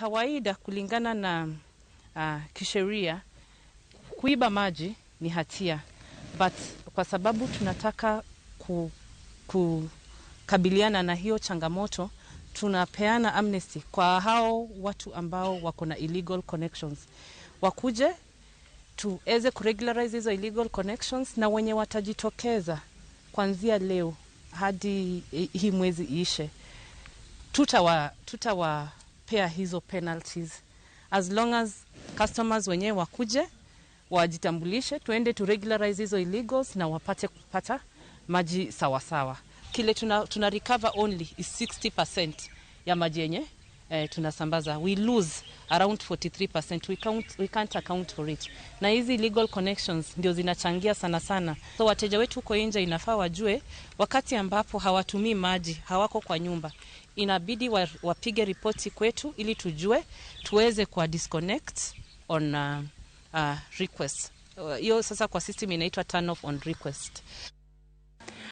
kawaida kulingana na kisheria kuiba maji ni hatia, but kwa sababu tunataka kukabiliana na hiyo changamoto, tunapeana amnesty kwa hao watu ambao wako na illegal connections. Wakuje tuweze kuregularize hizo illegal connections, na wenye watajitokeza kuanzia leo hadi hii mwezi iishe, tutawapea hizo penalties. As long as customers wenyewe wakuje, wajitambulishe, tuende to regularize hizo illegals na wapate kupata maji sawa sawa. Kile tuna recover only is 60% ya maji yenye tunasambaza. We lose around 43%. We can't account for it. Na hizi illegal connections ndio zinachangia sana sana. So wateja wetu huko nje inafaa wajue wakati ambapo hawatumii maji, hawako kwa nyumba, inabidi wapige ripoti kwetu ili tujue, tuweze kwa disconnect on request. Hiyo sasa kwa system inaitwa turn off on request.